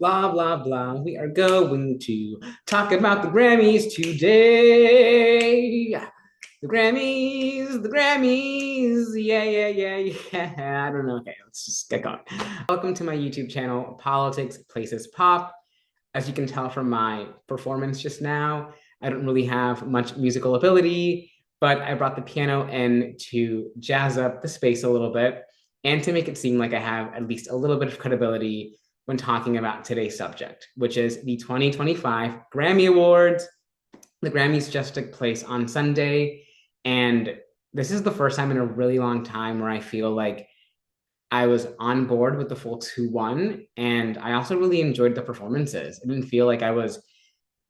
Blah, blah, blah. We are going to talk about the Grammys today. The Grammys, the Grammys. Yeah, yeah, yeah, yeah. I don't know. Okay, let's just get going. Welcome to my YouTube channel, Politics Places Pop. As you can tell from my performance just now, I don't really have much musical ability, but I brought the piano in to jazz up the space a little bit and to make it seem like I have at least a little bit of credibility when talking about today's subject, which is the 2025 Grammy Awards. The Grammys just took place on Sunday, and this is the first time in a really long time where I feel like I was on board with the folks who won, and I also really enjoyed the performances. It didn't feel like I was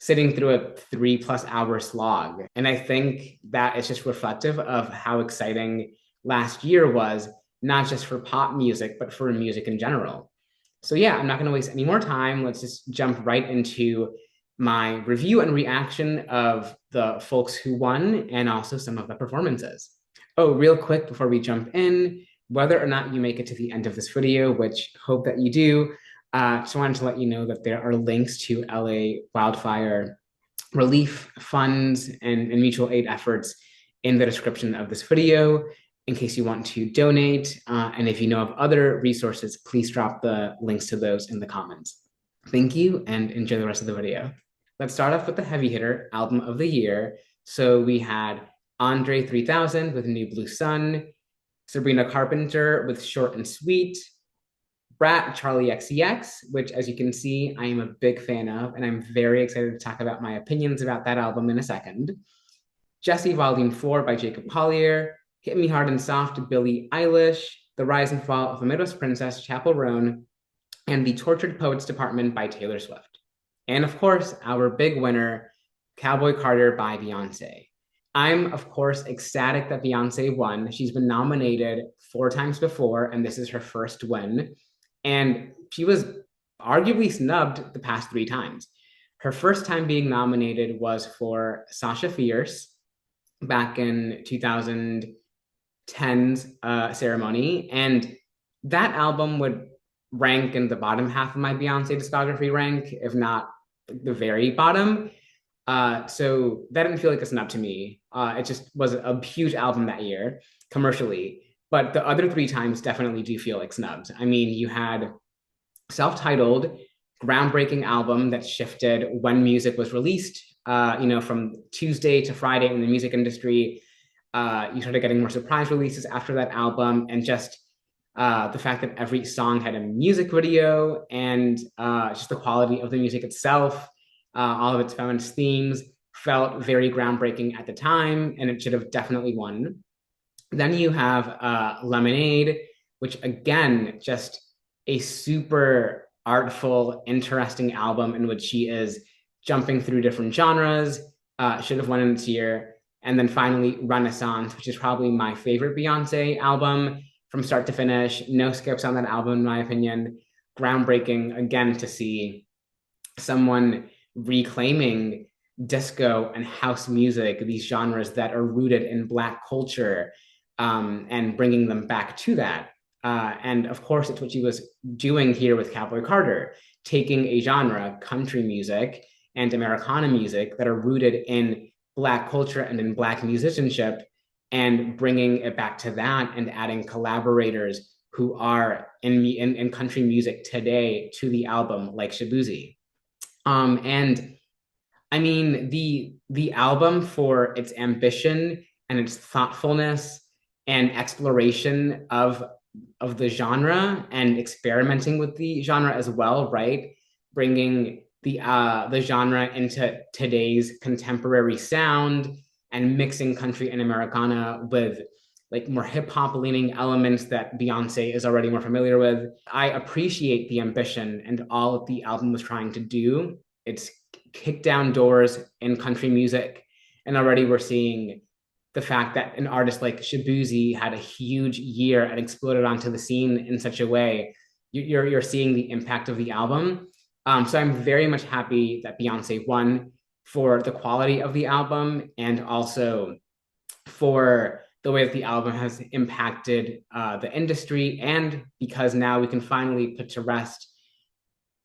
sitting through a 3+ hour slog. And I think that is just reflective of how exciting last year was, not just for pop music, but for music in general. So, yeah, I'm not going to waste any more time. Let's just jump right into my review and reaction of the folks who won and also some of the performances. Oh, real quick before we jump in, whether or not you make it to the end of this video, which hope that you do, just wanted to let you know that there are links to LA wildfire relief funds and mutual aid efforts in the description of this video in case you want to donate. And if you know of other resources, please drop the links to those in the comments. Thank you and enjoy the rest of the video. Let's start off with the heavy hitter album of the year. So we had Andre 3000 with New Blue Sun, Sabrina Carpenter with Short and Sweet, Brat, Charli XCX, which, as you can see, I am a big fan of, and I'm very excited to talk about my opinions about that album in a second. Jessie Volume 4 by Jacob Collier, Hit Me Hard and Soft, Billie Eilish, The Rise and Fall of a Midwest Princess, Chappell Roan, and The Tortured Poets Department by Taylor Swift. And of course, our big winner, Cowboy Carter by Beyoncé. I'm, of course, ecstatic that Beyoncé won. She's been nominated 4 times before, and this is her first win. And she was arguably snubbed the past 3 times. Her first time being nominated was for Sasha Fierce back in 2010's ceremony. And that album would rank in the bottom half of my Beyonce discography rank, if not the very bottom. So that didn't feel like a snub to me. It just was a huge album that year commercially. But the other 3 times definitely do feel like snubs. I mean, you had self-titled, groundbreaking album that shifted when music was released, from Tuesday to Friday in the music industry. You started getting more surprise releases after that album, and just the fact that every song had a music video and just the quality of the music itself, all of its feminist themes felt very groundbreaking at the time, and it should have definitely won. Then you have Lemonade, which again, just a super artful, interesting album in which she is jumping through different genres, should have won in its year. And then finally, Renaissance, which is probably my favorite Beyonce album from start to finish. No skips on that album, in my opinion. Groundbreaking, again, to see someone reclaiming disco and house music, these genres that are rooted in Black culture, and bringing them back to that. And of course, it's what she was doing here with Cowboy Carter, taking a genre, country music and Americana music, that are rooted in Black culture and in Black musicianship, and bringing it back to that and adding collaborators who are in country music today to the album, like Shabuzi. And I mean, the album, for its ambition and its thoughtfulness and exploration of the genre and experimenting with the genre as well, right? Bringing the genre into today's contemporary sound and mixing country and Americana with like more hip hop leaning elements that Beyonce is already more familiar with. I appreciate the ambition and all the album was trying to do. It's kicked down doors in country music, and already we're seeing the fact that an artist like Shabuzi had a huge year and exploded onto the scene in such a way. You're seeing the impact of the album. So I'm very much happy that Beyonce won, for the quality of the album and also for the way that the album has impacted the industry, and because now we can finally put to rest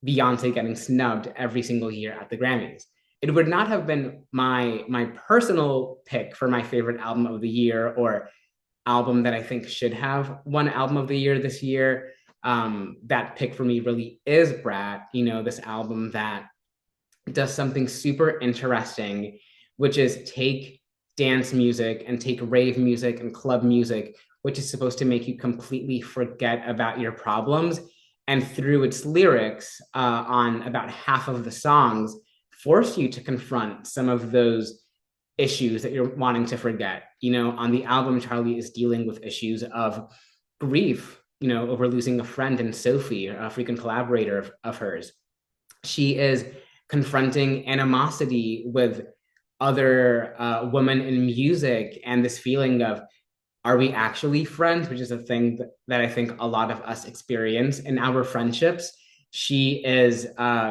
Beyonce getting snubbed every single year at the Grammys. It would not have been my personal pick for my favorite album of the year or album that I think should have won album of the year this year. That pick for me really is Brat, you know, this album that does something super interesting, which is take dance music and take rave music and club music, which is supposed to make you completely forget about your problems. And through its lyrics, on about half of the songs, force you to confront some of those issues that you're wanting to forget. You know, on the album, Charli is dealing with issues of grief, you know, over losing a friend in Sophie, a frequent collaborator of hers. She is confronting animosity with other women in music and this feeling of, are we actually friends? Which is a thing that I think a lot of us experience in our friendships. She is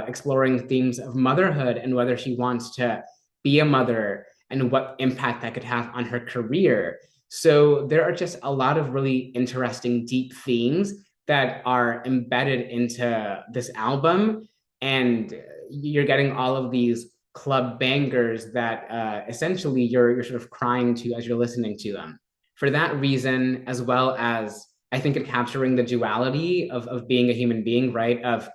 exploring themes of motherhood and whether she wants to be a mother and what impact that could have on her career. So there are just a lot of really interesting, deep themes that are embedded into this album. And you're getting all of these club bangers that essentially you're sort of crying to as you're listening to them. For that reason, as well as I think it capturing the duality of being a human being, right? Of,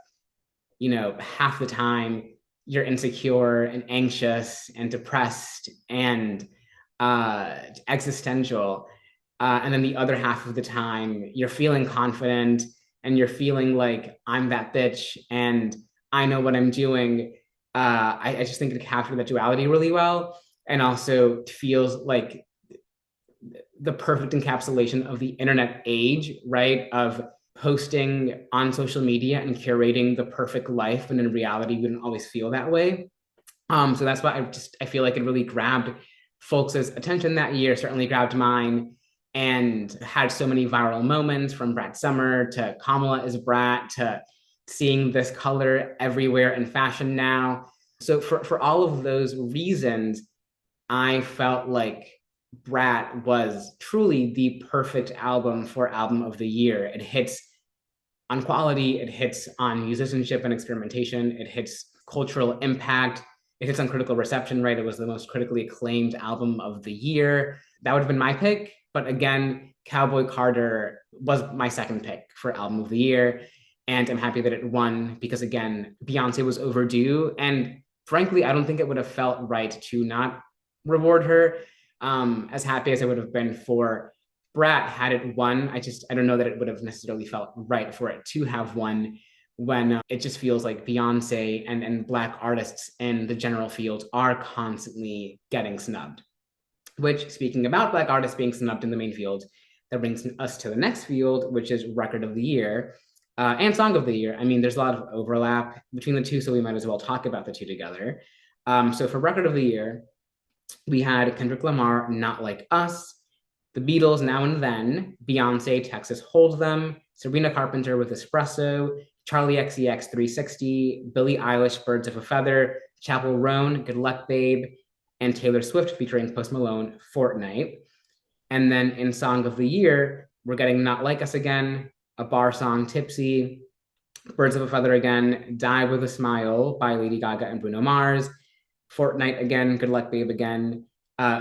you know, half the time you're insecure and anxious and depressed and existential. And then the other half of the time, you're feeling confident and you're feeling like, I'm that bitch and I know what I'm doing. I just think it captured that duality really well. And also feels like the perfect encapsulation of the internet age, right? Of posting on social media and curating the perfect life, when in reality, we don't always feel that way. So that's why I feel like it really grabbed folks' attention that year, certainly grabbed mine, and had so many viral moments, from Brat Summer to Kamala is Brat to seeing this color everywhere in fashion now. So for all of those reasons, I felt like Brat was truly the perfect album for album of the year. It hits on quality, it hits on musicianship and experimentation, it hits cultural impact, it hits on critical reception, right? It was the most critically acclaimed album of the year. That would have been my pick. But again, Cowboy Carter was my second pick for album of the year. And I'm happy that it won because, again, Beyonce was overdue. And frankly, I don't think it would have felt right to not reward her. As happy as I would have been for Brat had it won, I don't know that it would have necessarily felt right for it to have won, when it just feels like Beyonce and Black artists in the general field are constantly getting snubbed. Which, speaking about Black artists being snubbed in the main field, that brings us to the next field, which is Record of the Year and Song of the Year. I mean, there's a lot of overlap between the two, so we might as well talk about the two together. So for Record of the Year, we had Kendrick Lamar, Not Like Us, The Beatles, Now and Then, Beyonce, Texas Hold'em, Sabrina Carpenter with Espresso, Charli XCX 360, Billie Eilish, Birds of a Feather, Chappell Roan, Good Luck Babe, and Taylor Swift featuring Post Malone, Fortnite. And then in Song of the Year, we're getting Not Like Us again, a bar song, Tipsy, Birds of a Feather again, Die with a Smile by Lady Gaga and Bruno Mars, Fortnite again, Good Luck Babe again,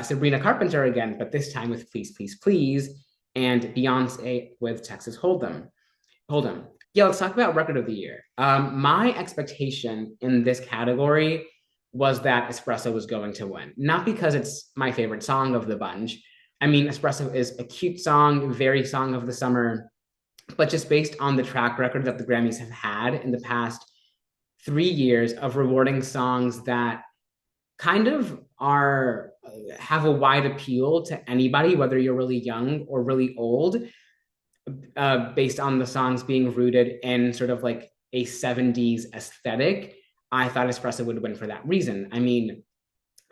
Sabrina Carpenter again, but this time with Please, Please, Please, and Beyonce with Texas Hold'em. Yeah, let's talk about Record of the Year. My expectation in this category was that Espresso was going to win. Not because it's my favorite song of the bunch. I mean, Espresso is a cute song, very song of the summer, but just based on the track record that the Grammys have had in the past 3 years of rewarding songs that kind of have a wide appeal to anybody, whether you're really young or really old, based on the songs being rooted in sort of like a 70s aesthetic. I thought Espresso would win for that reason. I mean,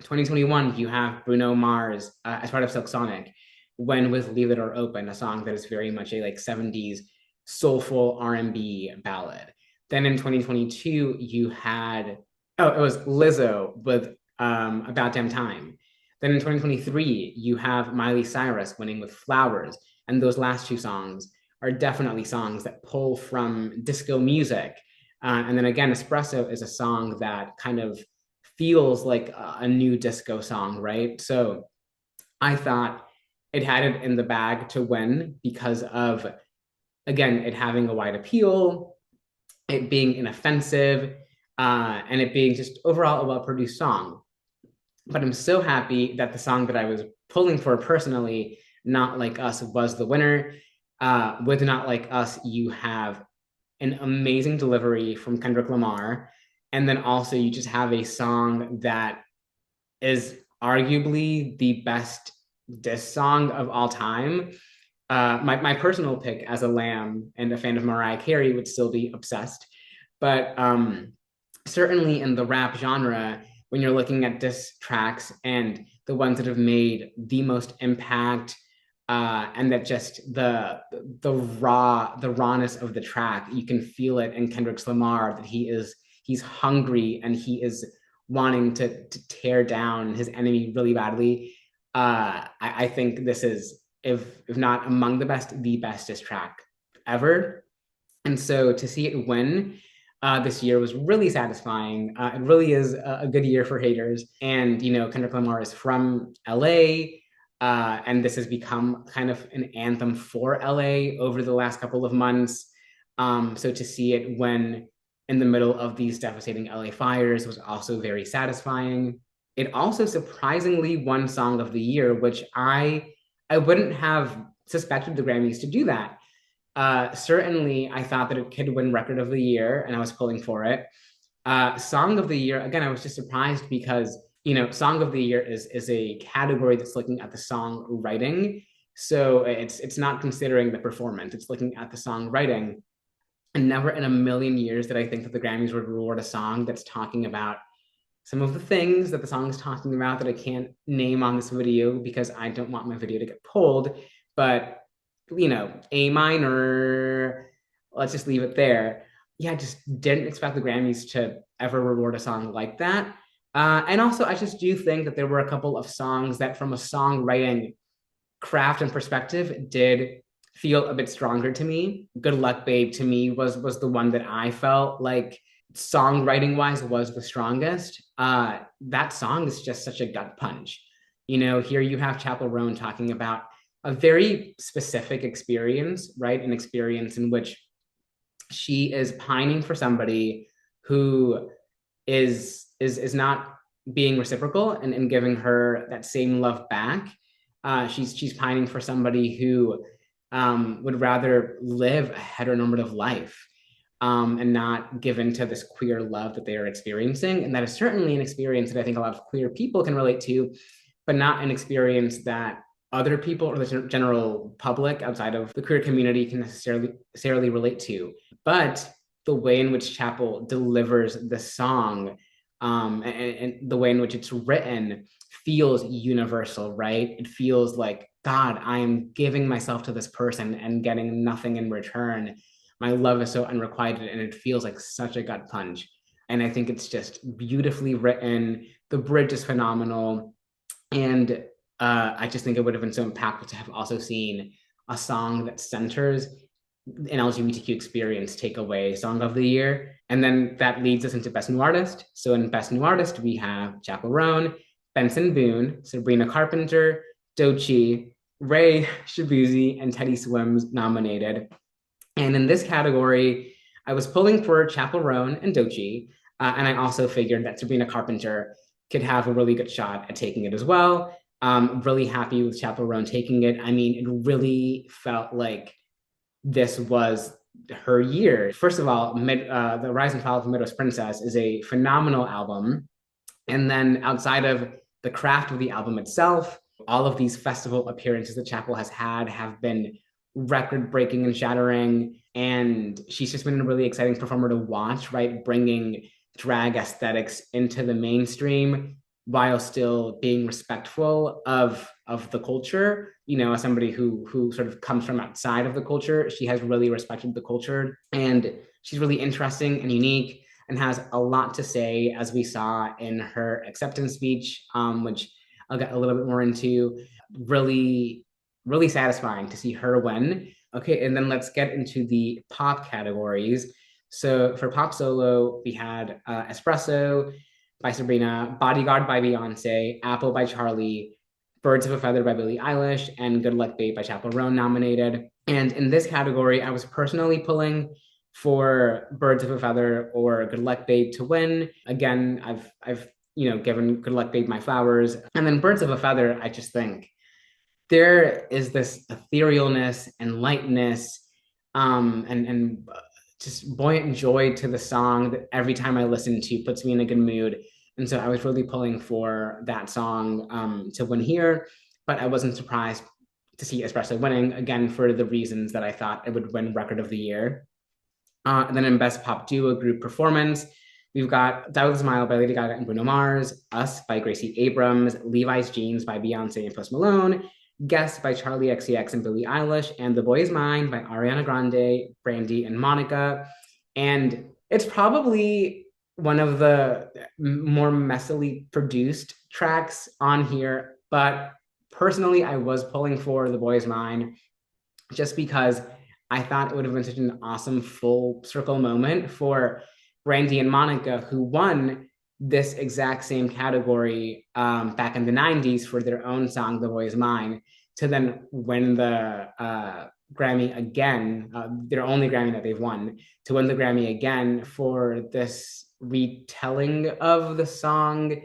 2021, you have Bruno Mars as part of Silk Sonic, when with Leave the Door Open, a song that is very much a like 70s soulful R&B ballad. Then in 2022, you had, it was Lizzo with About Damn Time. Then in 2023, you have Miley Cyrus winning with Flowers. And those last two songs are definitely songs that pull from disco music. And then again, Espresso is a song that kind of feels like a new disco song, right? So I thought it had it in the bag to win because of, again, it having a wide appeal, it being inoffensive, and it being just overall a well produced song. But I'm so happy that the song that I was pulling for personally, Not Like Us, was the winner. With Not Like Us, you have an amazing delivery from Kendrick Lamar. And then also, you just have a song that is arguably the best diss song of all time. My personal pick as a lamb and a fan of Mariah Carey would still be Obsessed. But certainly in the rap genre, when you're looking at diss tracks and the ones that have made the most impact, and that just the rawness of the track, you can feel it in Kendrick Lamar that he's hungry and he is wanting to tear down his enemy really badly. I think this is, if not among the best, the bestest track ever. And so to see it win this year was really satisfying. It really is a good year for haters. And, you know, Kendrick Lamar is from LA. And this has become kind of an anthem for LA over the last couple of months. So to see it win in the middle of these devastating LA fires was also very satisfying. It also surprisingly won Song of the Year, which I wouldn't have suspected the Grammys to do that. Certainly, I thought that it could win Record of the Year, and I was pulling for it. Song of the Year, again, I was just surprised because, you know, Song of the Year is a category that's looking at the song writing. So it's not considering the performance, it's looking at the songwriting. And never in a million years did I think that the Grammys would reward a song that's talking about some of the things that the song is talking about that I can't name on this video because I don't want my video to get pulled. But, you know, A minor, let's just leave it there. Yeah, I just didn't expect the Grammys to ever reward a song like that. And also, I just do think that there were a couple of songs that, from a songwriting craft and perspective, did feel a bit stronger to me. Good Luck Babe to me was the one that I felt like songwriting wise was the strongest. That song is just such a gut punch. You know, here you have Chappell Roan talking about a very specific experience, right? An experience in which she is pining for somebody who is not being reciprocal and giving her that same love back. She's pining for somebody who would rather live a heteronormative life, and not give into this queer love that they are experiencing. And that is certainly an experience that I think a lot of queer people can relate to, but not an experience that other people or the general public outside of the queer community can necessarily relate to. But the way in which Chappell delivers the song, and the way in which it's written, feels universal, right? It feels like, God, I am giving myself to this person and getting nothing in return. My love is so unrequited, and it feels like such a gut punch. And I think it's just beautifully written. The bridge is phenomenal. And I just think it would have been so impactful to have also seen a song that centers an LGBTQ experience take away Song of the Year. And then that leads us into Best New Artist. So in Best New Artist, we have Chappell Roan, Benson Boone, Sabrina Carpenter, Doechii, Raye, Shabuzi, and Teddy Swims nominated. And in this category, I was pulling for Chappell Roan and Doechii, and I also figured that Sabrina Carpenter could have a really good shot at taking it as well. Really happy with Chappell Roan taking it. I mean, it really felt like this was her year. First of all, The Rise and Fall of Midwest Princess is a phenomenal album. And then outside of the craft of the album itself, all of these festival appearances that Chappell has had have been record breaking and shattering. And she's just been a really exciting performer to watch, right? Bringing drag aesthetics into the mainstream while still being respectful of the culture. You know, as somebody who sort of comes from outside of the culture, she has really respected the culture, and she's really interesting and unique and has a lot to say, as we saw in her acceptance speech, which I'll get a little bit more into. Really, really satisfying to see her win. Okay, and then let's get into the pop categories. So for pop solo, we had Espresso by Sabrina, Bodyguard by Beyonce, Apple by Charli, Birds of a Feather by Billie Eilish, and Good Luck Babe by Chappell Roan nominated. And in this category, I was personally pulling for Birds of a Feather or Good Luck Babe to win. Again, I've given Good Luck Babe my flowers. And then Birds of a Feather, I just think there is this etherealness and lightness, and just buoyant joy to the song that every time I listen to puts me in a good mood. And so I was really pulling for that song to win here, but I wasn't surprised to see Espresso winning, again, for the reasons that I thought it would win Record of the Year. And then in Best Pop Duo Group Performance, we've got Die With a Smile by Lady Gaga and Bruno Mars, Us by Gracie Abrams, Levi's Jeans by Beyonce and Post Malone, Guess by Charli XCX and Billie Eilish, and The Boy Is Mine by Ariana Grande, Brandy, and Monica. And it's probably one of the more messily produced tracks on here, but personally, I was pulling for The Boy Is Mine just because I thought it would have been such an awesome full circle moment for Brandy and Monica, who won this exact same category back in the 90s for their own song, The Boy Is Mine, to then win the Grammy again, their only Grammy that they've won, to win the Grammy again for this retelling of the song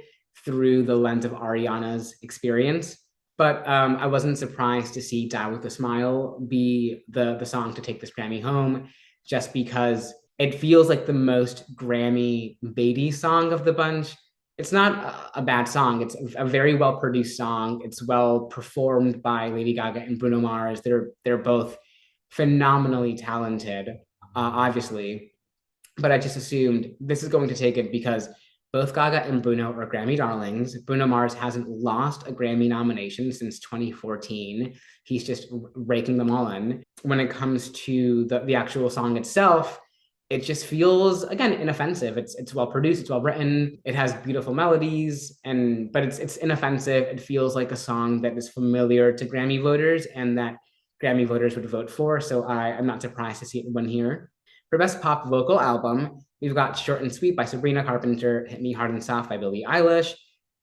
through the lens of Ariana's experience. But I wasn't surprised to see Die With a Smile be the song to take this Grammy home, just because it feels like the most Grammy baity song of the bunch. It's not a bad song. It's a very well produced song. It's well performed by Lady Gaga and Bruno Mars. They're both phenomenally talented, obviously. But I just assumed this is going to take it because both Gaga and Bruno are Grammy darlings. Bruno Mars hasn't lost a Grammy nomination since 2014. He's just raking them all in. When it comes to the actual song itself, it just feels, again, inoffensive. It's well produced, it's well written, it has beautiful melodies, but it's inoffensive. It feels like a song that is familiar to Grammy voters and that Grammy voters would vote for. So I'm not surprised to see it win here. For Best Pop Vocal Album, we've got Short and Sweet by Sabrina, Carpenter, Hit Me Hard and Soft by Billie Eilish,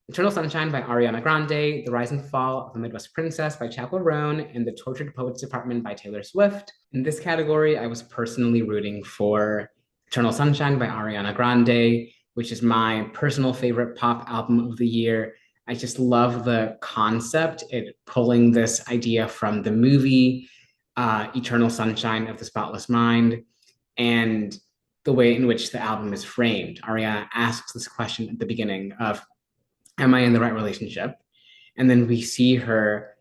Eternal Sunshine by Ariana Grande, The Rise and Fall of the Midwest Princess by Chappell Roan, and The Tortured Poets Department by Taylor Swift. In this category, I was personally rooting for Eternal Sunshine by Ariana Grande, which is my personal favorite pop album of the year. I just love the concept, it pulling this idea from the movie Eternal Sunshine of the Spotless Mind, and the way in which the album is framed. Ariana asks this question at the beginning of, am I in the right relationship? And then we see her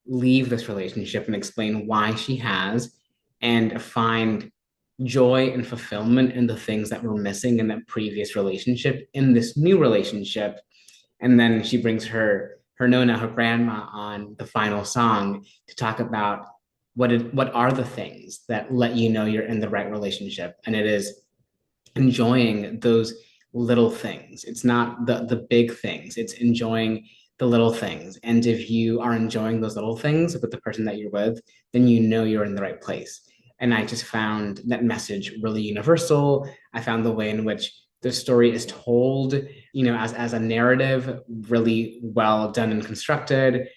leave this relationship and explain why she has, and find joy and fulfillment in the things that were missing in that previous relationship in this new relationship. And then she brings her Nona, her grandma, on the final song to talk about what are the things that let you know you're in the right relationship. And it is enjoying those little things. It's not the big things. It's enjoying the little things. And if you are enjoying those little things with the person that you're with, then you know you're in the right place. And I just found that message really universal. I found the way in which the story is told, as a narrative, really well done and constructed.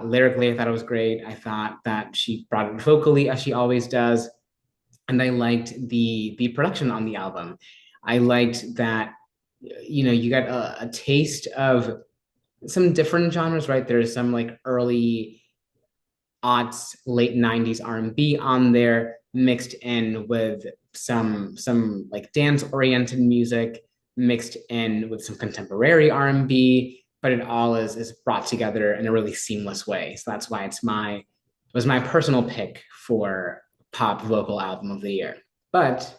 Lyrically, I thought it was great. I thought that she brought it vocally, as she always does. And I liked the production on the album. I liked that, you got a taste of some different genres, right? There's some like early aughts, late 90s R&B on there, mixed in with some like dance-oriented music, mixed in with some contemporary R&B, but it all is brought together in a really seamless way. So that's why it was my personal pick for pop vocal album of the year. But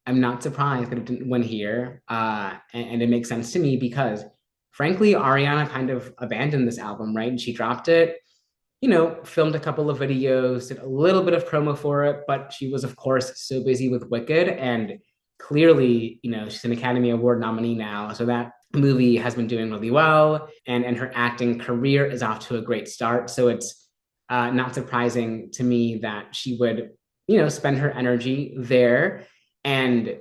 I'm not surprised that it didn't win here. And it makes sense to me because, frankly, Ariana kind of abandoned this album, right? And she dropped it, filmed a couple of videos, did a little bit of promo for it, but she was, of course, so busy with Wicked. And clearly, she's an Academy Award nominee now. So that movie has been doing really well. And her acting career is off to a great start. So it's not surprising to me that she would, spend her energy there. And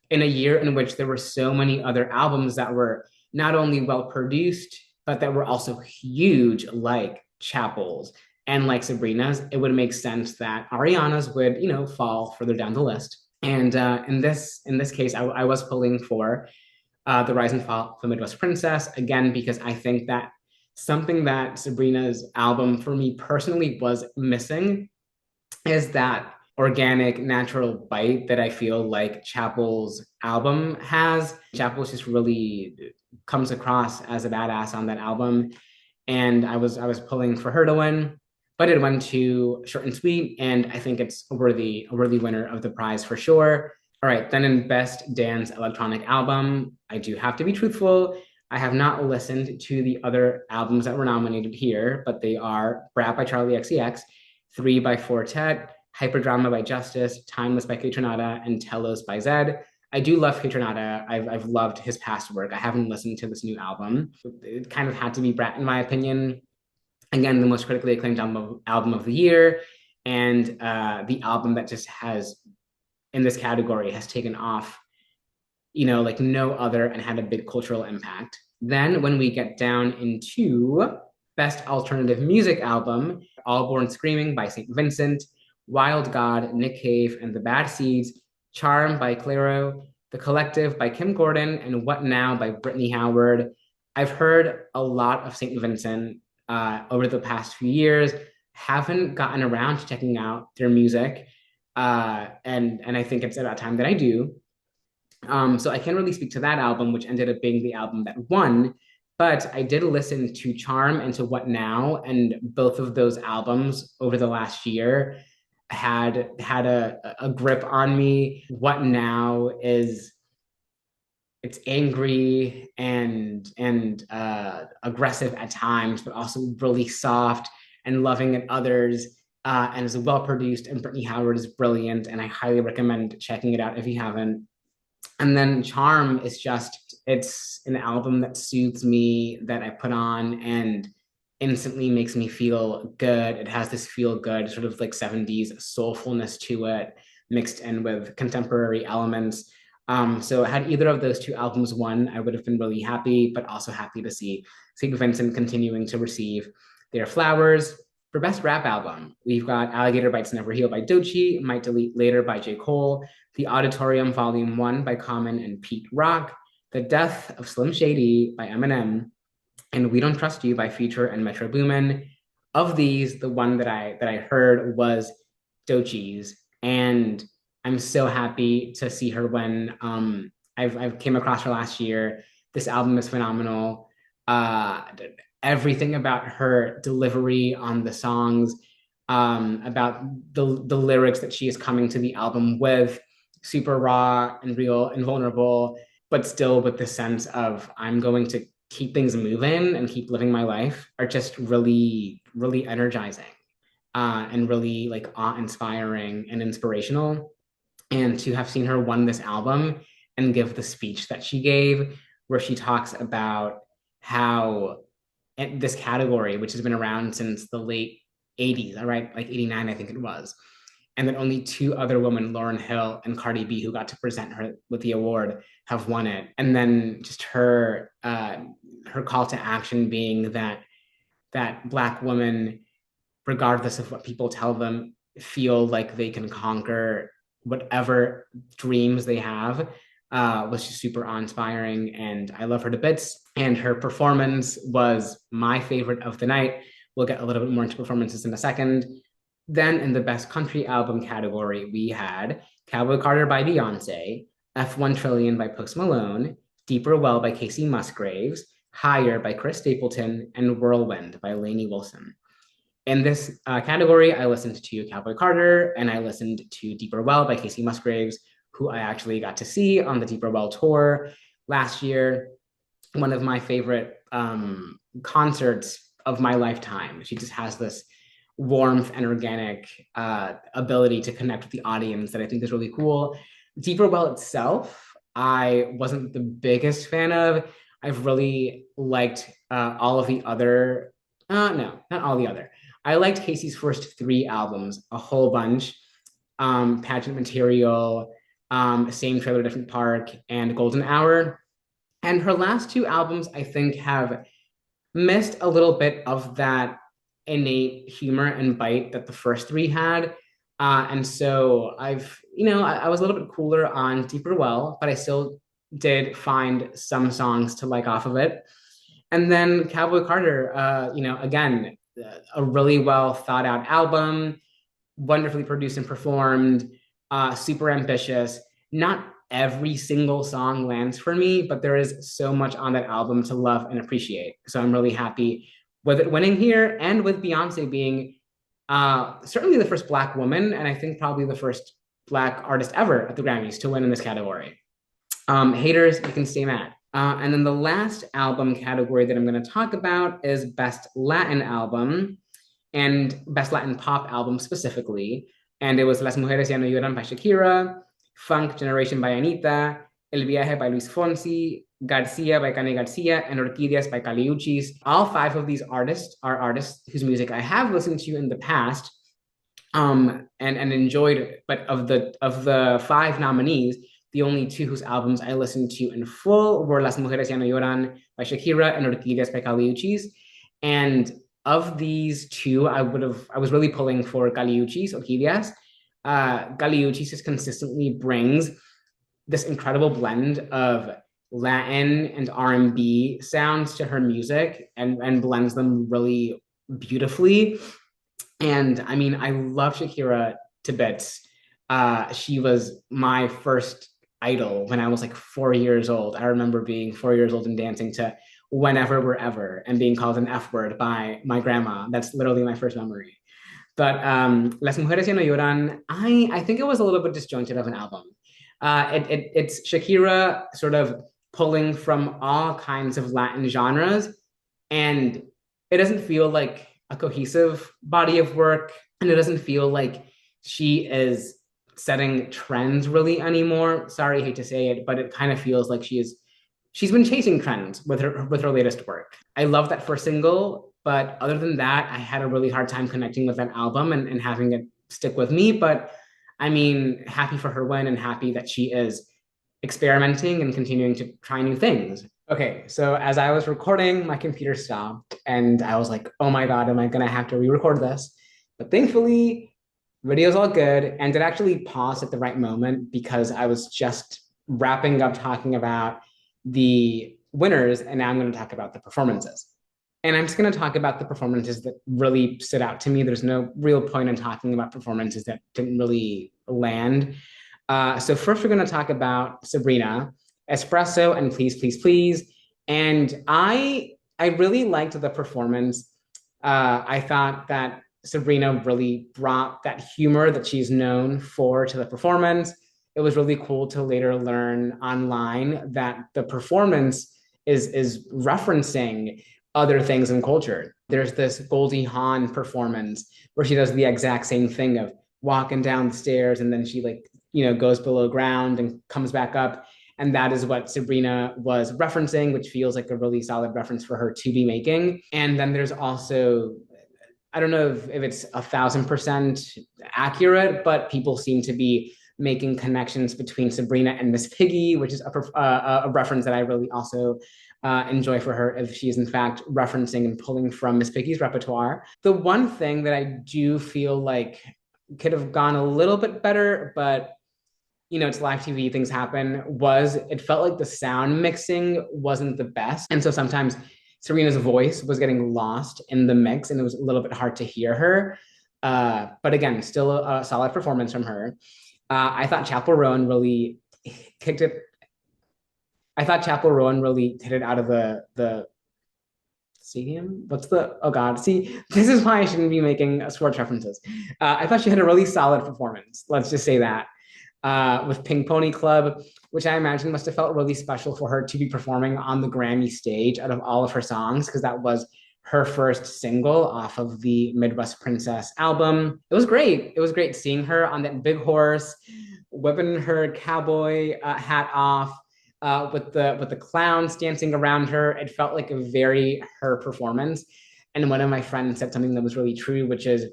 in a year in which there were so many other albums that were not only well produced, but that were also huge, like Chappell's and like Sabrina's, it would make sense that Ariana's would, fall further down the list. And in this case, I was pulling for the Rise and Fall of the Midwest Princess again because I think that something that Sabrina's album for me personally was missing is that organic, natural bite that I feel like Chappell's album has. Chappell's just really comes across as a badass on that album, and I was pulling for her to win, but it went to Short and Sweet, and I think it's a worthy winner of the prize for sure. All right, then in Best Dance Electronic Album, I do have to be truthful. I have not listened to the other albums that were nominated here, but they are Brat by Charli XCX, Three by Fortet, Hyperdrama by Justice, Timeless by Kaytranada, and Telos by Zed. I do love Kaytranada. I've loved his past work. I haven't listened to this new album. It kind of had to be Brat, in my opinion. Again, the most critically acclaimed album of the year, and the album that just has, in this category, has taken off, like no other, and had a big cultural impact. Then, when we get down into Best Alternative Music Album, All Born Screaming by St. Vincent, Wild God, Nick Cave, and the Bad Seeds, Charm by Clairo, The Collective by Kim Gordon, and What Now by Brittany Howard. I've heard a lot of St. Vincent over the past few years, haven't gotten around to checking out their music, and I think it's about time that I do. So I can't really speak to that album, which ended up being the album that won. But I did listen to Charm and to What Now, and both of those albums over the last year had a grip on me. What Now is, it's angry and aggressive at times, but also really soft and loving at others. And is well produced, and Brittany Howard is brilliant, and I highly recommend checking it out if you haven't. And then Charm is just, it's an album that soothes me, that I put on and instantly makes me feel good. It has this feel good sort of like 70s soulfulness to it, mixed in with contemporary elements. So had either of those two albums won, I would have been really happy, but also happy to see St. Vincent continuing to receive their flowers. For Best Rap Album, we've got Alligator Bites Never Heal by Doechii, Might Delete Later by J. Cole, The Auditorium Volume 1 by Common and Pete Rock, The Death of Slim Shady by Eminem, and We Don't Trust You by Future and Metro Boomin. Of these, the one that I heard was Doechii's, and I'm so happy to see her win. I've came across her last year. This album is phenomenal. Everything about her delivery on the songs, about the lyrics that she is coming to the album with, super raw and real and vulnerable, but still with the sense of I'm going to keep things moving and keep living my life, are just really, really energizing, and really like awe-inspiring and inspirational. And to have seen her won this album and give the speech that she gave, where she talks about how this category, which has been around since the late 80s, all right, like 89, I think it was, and that only two other women, Lauryn Hill and Cardi B, who got to present her with the award, have won it. And then just her call to action being that Black women, regardless of what people tell them, feel like they can conquer whatever dreams they have, was just super awe-inspiring, and I love her to bits. And her performance was my favorite of the night. We'll get a little bit more into performances in a second. Then in the Best Country Album category, we had Cowboy Carter by Beyoncé, F1 Trillion by Post Malone, Deeper Well by Casey Musgraves, Higher by Chris Stapleton, and Whirlwind by Lainey Wilson. In this category, I listened to Cowboy Carter, and I listened to Deeper Well by Casey Musgraves, who I actually got to see on the Deeper Well tour last year. One of my favorite concerts of my lifetime. She just has this warmth and organic ability to connect with the audience that I think is really cool. Deeper Well itself, I wasn't the biggest fan of. I've really liked all of the other, no, not all the other. I liked Casey's first three albums a whole bunch. Pageant Material, Same Trailer, Different Park, and Golden Hour. And her last two albums, I think, have missed a little bit of that innate humor and bite that the first three had. And so I was a little bit cooler on Deeper Well, but I still did find some songs to like off of it. And then Cowboy Carter, again, a really well thought out album, wonderfully produced and performed, super ambitious. Not every single song lands for me, but there is so much on that album to love and appreciate. So I'm really happy with it winning here and with Beyonce being certainly the first Black woman, and I think probably the first Black artist ever at the Grammys to win in this category. Haters, you can stay mad. And then the last album category that I'm going to talk about is Best Latin Album and Best Latin Pop Album specifically. And it was Las Mujeres Ya No Lloran by Shakira, Funk Generation by Anita, El Viaje by Luis Fonsi, Garcia by Kanye Garcia, and Orquídeas by Caliuchis. All five of these artists are artists whose music I have listened to in the past and enjoyed. But of the five nominees, the only two whose albums I listened to in full were Las Mujeres Ya No Lloran by Shakira and Orquídeas by Caliuchis. And of these two, I was really pulling for Caliuchis, Orquídeas. Caliuchis just consistently brings this incredible blend of Latin and R&B sounds to her music and blends them really beautifully. And I mean, I love Shakira to bits. She was my first idol when I was like 4 years old. I remember being 4 years old and dancing to Whenever, Wherever and being called an F word by my grandma. That's literally my first memory. But Las Mujeres Ya No Lloran, I think it was a little bit disjointed of an album. It's Shakira sort of pulling from all kinds of Latin genres, and it doesn't feel like a cohesive body of work, and it doesn't feel like she is setting trends really anymore. Sorry, I hate to say it, but it kind of feels like she's been chasing trends with her latest work. I love that first single, but other than that, I had a really hard time connecting with that album and having it stick with me. But I mean, happy for her win and happy that she is experimenting and continuing to try new things. Okay, so as I was recording, my computer stopped and I was like, oh my God, am I gonna have to re-record this? But thankfully, video's all good. And it actually paused at the right moment because I was just wrapping up talking about the winners, and now I'm going to talk about the performances. And I'm just going to talk about the performances that really stood out to me. There's no real point in talking about performances that didn't really land. So first, we're going to talk about Sabrina, Espresso, and Please, Please, Please. And I really liked the performance. I thought that Sabrina really brought that humor that she's known for to the performance. It was really cool to later learn online that the performance is referencing other things in culture. There's this Goldie Hawn performance where she does the exact same thing of walking down the stairs and then she goes below ground and comes back up. And that is what Sabrina was referencing, which feels like a really solid reference for her to be making. And then there's also, I don't know if it's 1,000% accurate, but people seem to be making connections between Sabrina and Miss Piggy, which is a reference that I really also enjoy for her if she is in fact referencing and pulling from Miss Piggy's repertoire. The one thing that I do feel like could have gone a little bit better, but it's live TV, things happen, was it felt like the sound mixing wasn't the best. And so sometimes Serena's voice was getting lost in the mix and it was a little bit hard to hear her. But again, still a solid performance from her. I thought Chappell Roan really kicked it. I thought Chappell Roan really hit it out of the stadium. Oh God, see, this is why I shouldn't be making sports references. I thought she had a really solid performance. Let's just say that. With Pink Pony Club, which I imagine must have felt really special for her to be performing on the Grammy stage out of all of her songs, because that was her first single off of the Midwest Princess album. It was great. It was great seeing her on that big horse, whipping her cowboy hat off, with the clowns dancing around her. It felt like a very her performance. And one of my friends said something that was really true, which is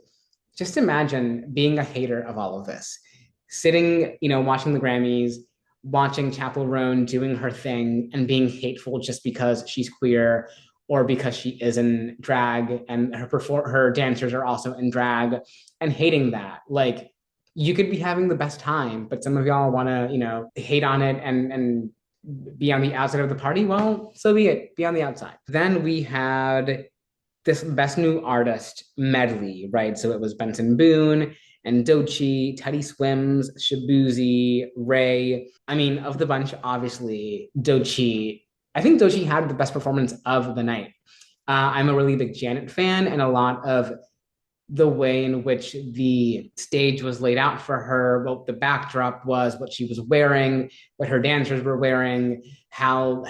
just imagine being a hater of all of this. sitting, watching the Grammys, watching Chappell Roan doing her thing and being hateful just because she's queer or because she is in drag and her dancers are also in drag and hating that. Like, you could be having the best time, but some of y'all want to, hate on it and be on the outside of the party. Well, so be it. Be on the outside. Then we had this best new artist medley, right? So it was Benson Boone and Doechii, Teddy Swims, Shabuzi, Raye. I mean, of the bunch, obviously, Doechii. I think Doechii had the best performance of the night. I'm a really big Janet fan, and a lot of the way in which the stage was laid out for her, what the backdrop was, what she was wearing, what her dancers were wearing, how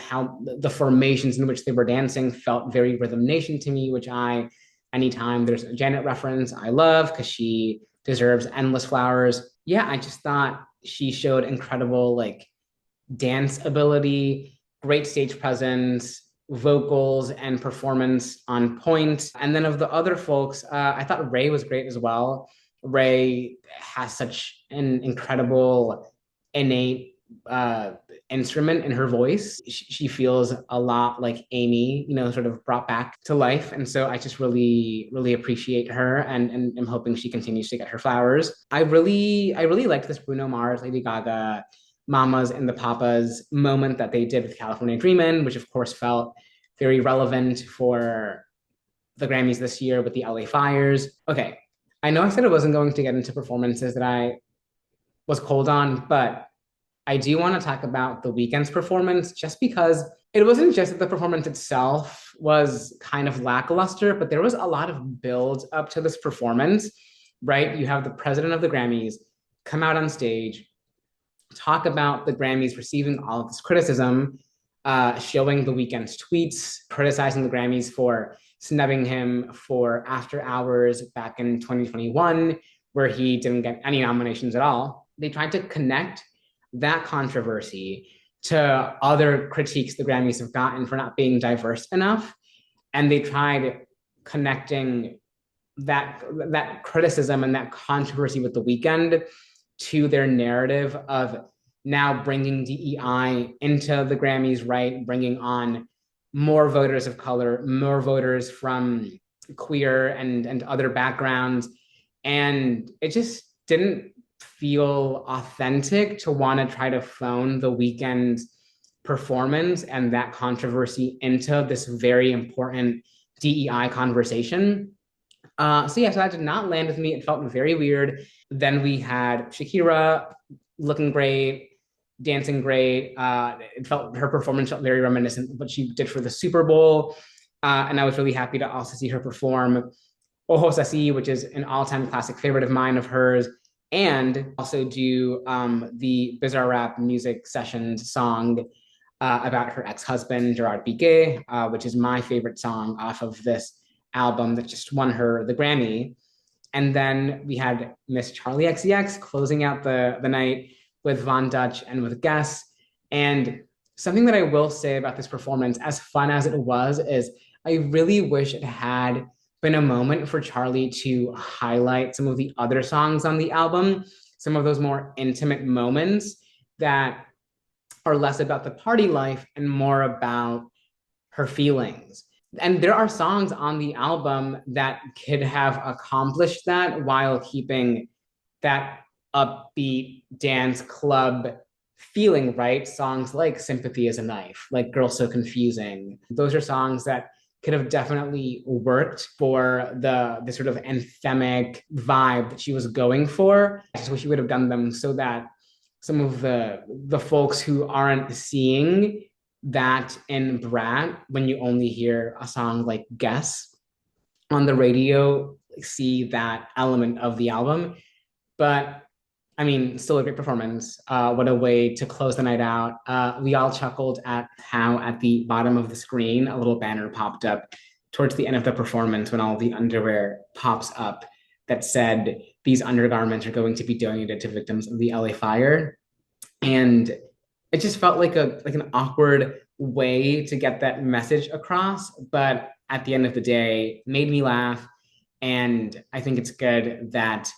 the formations in which they were dancing felt very Rhythm Nation to me, which anytime there's a Janet reference, I love because she deserves endless flowers. Yeah, I just thought she showed incredible like dance ability, great stage presence, vocals and performance on point. And then of the other folks, I thought Raye was great as well. Raye has such an incredible innate instrument in her voice. She feels a lot like Amy, sort of brought back to life. And so I just really, really appreciate her and am hoping she continues to get her flowers. I really liked this Bruno Mars, Lady Gaga, Mamas and the Papas moment that they did with California Dreamin', which of course felt very relevant for the Grammys this year with the LA fires. Okay, I know I said I wasn't going to get into performances that I was cold on, but I do want to talk about the Weeknd's performance just because it wasn't just that the performance itself was kind of lackluster, but there was a lot of build up to this performance, right? You have the president of the Grammys come out on stage, talk about the Grammys receiving all of this criticism, showing the Weeknd's tweets, criticizing the Grammys for snubbing him for After Hours back in 2021, where he didn't get any nominations at all. They tried to connect that controversy to other critiques the Grammys have gotten for not being diverse enough. And they tried connecting that criticism and that controversy with the Weeknd to their narrative of now bringing DEI into the Grammys, right? Bringing on more voters of color, more voters from queer and other backgrounds. And it just didn't feel authentic to want to try to phone the Weeknd's performance and that controversy into this very important DEI conversation. So that did not land with me. It felt very weird. Then we had Shakira looking great, dancing great. Her performance felt very reminiscent of what she did for the Super Bowl. And I was really happy to also see her perform Ojos Así, which is an all-time classic favorite of mine of hers, and also do the Bizarre Rap music sessions song about her ex-husband, Gerard Piqué, which is my favorite song off of this album that just won her the Grammy. And then we had Miss Charli XCX closing out the night with Von Dutch and with Guess. And something that I will say about this performance, as fun as it was, is I really wish it had been a moment for Charli to highlight some of the other songs on the album, some of those more intimate moments that are less about the party life and more about her feelings. And there are songs on the album that could have accomplished that while keeping that upbeat dance club feeling, right? Songs like Sympathy is a Knife, like Girl So Confusing. Those are songs that could have definitely worked for the sort of anthemic vibe that she was going for. I just wish she would have done them so that some of the folks who aren't seeing that in Brat, when you only hear a song like Guess on the radio, see that element of the album. But I mean, still a great performance. What a way to close the night out. We all chuckled at how at the bottom of the screen, a little banner popped up towards the end of the performance when all the underwear pops up that said, these undergarments are going to be donated to victims of the LA fire. And it just felt like an awkward way to get that message across. But at the end of the day, made me laugh. And I think it's good that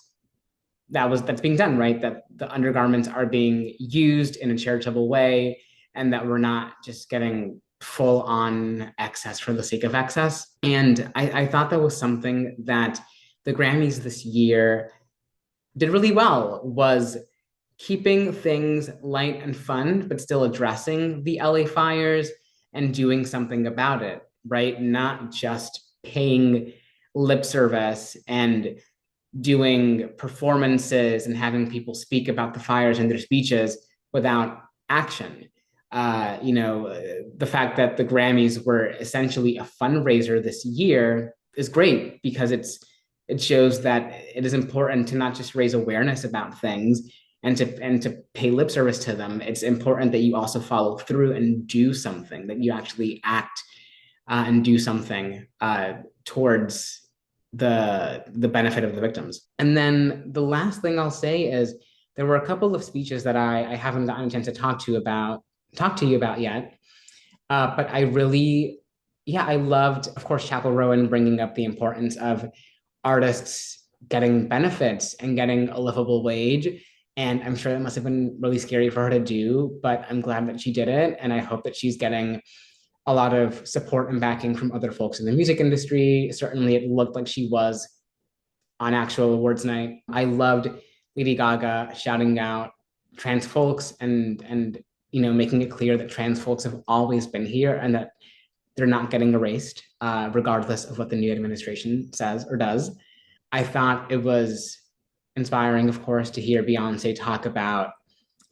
that's being done, right? That the undergarments are being used in a charitable way, and that we're not just getting full on excess for the sake of excess. And I thought that was something that the Grammys this year did really well, was keeping things light and fun, but still addressing the LA fires and doing something about it, right? Not just paying lip service and doing performances and having people speak about the fires in their speeches without action. The fact that the Grammys were essentially a fundraiser this year is great because it shows that it is important to not just raise awareness about things and to pay lip service to them. It's important that you also follow through and do something, that you actually act and do something towards the benefit of the victims. And then the last thing I'll say is there were a couple of speeches that I haven't gotten a chance to talk to you about yet. But I really, yeah, I loved, of course, Chappell Roan bringing up the importance of artists getting benefits and getting a livable wage. And I'm sure that must have been really scary for her to do, but I'm glad that she did it. And I hope that she's getting a lot of support and backing from other folks in the music industry. Certainly, it looked like she was on actual awards night. I loved Lady Gaga shouting out trans folks and making it clear that trans folks have always been here and that they're not getting erased, regardless of what the new administration says or does. I thought it was inspiring, of course, to hear Beyonce talk about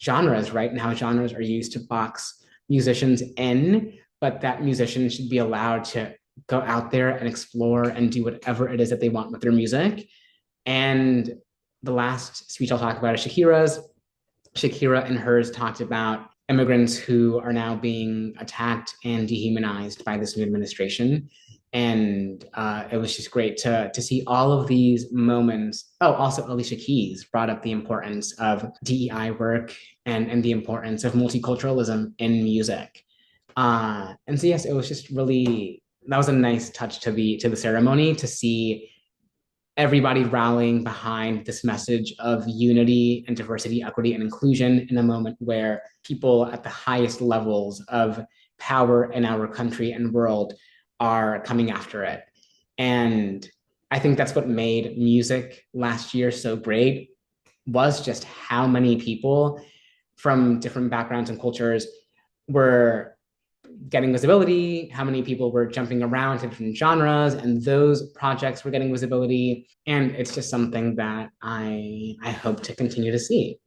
genres, right? And how genres are used to box musicians in, but that musicians should be allowed to go out there and explore and do whatever it is that they want with their music. And the last speech I'll talk about is Shakira's. Shakira and hers talked about immigrants who are now being attacked and dehumanized by this new administration. And it was just great to see all of these moments. Oh, also Alicia Keys brought up the importance of DEI work and the importance of multiculturalism in music. And so yes, it was just really, that was a nice touch to the ceremony, to see everybody rallying behind this message of unity and diversity, equity, and inclusion in a moment where people at the highest levels of power in our country and world are coming after it. And I think that's what made music last year so great, was just how many people from different backgrounds and cultures were getting visibility, how many people were jumping around to different genres, and those projects were getting visibility. And it's just something that I hope to continue to see.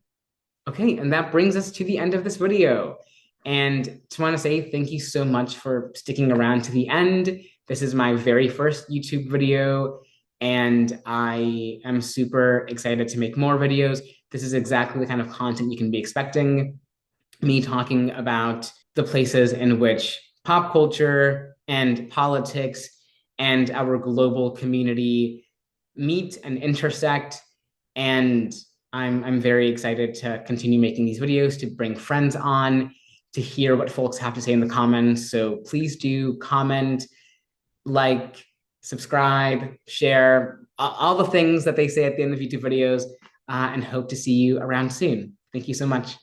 Okay, and that brings us to the end of this video. And just want to say thank you so much for sticking around to the end. This is my very first YouTube video, and I am super excited to make more videos. This is exactly the kind of content you can be expecting. Me talking about the places in which pop culture and politics and our global community meet and intersect. And I'm very excited to continue making these videos, to bring friends on, to hear what folks have to say in the comments. So please do comment, like, subscribe, share, all the things that they say at the end of YouTube videos, and hope to see you around soon. Thank you so much.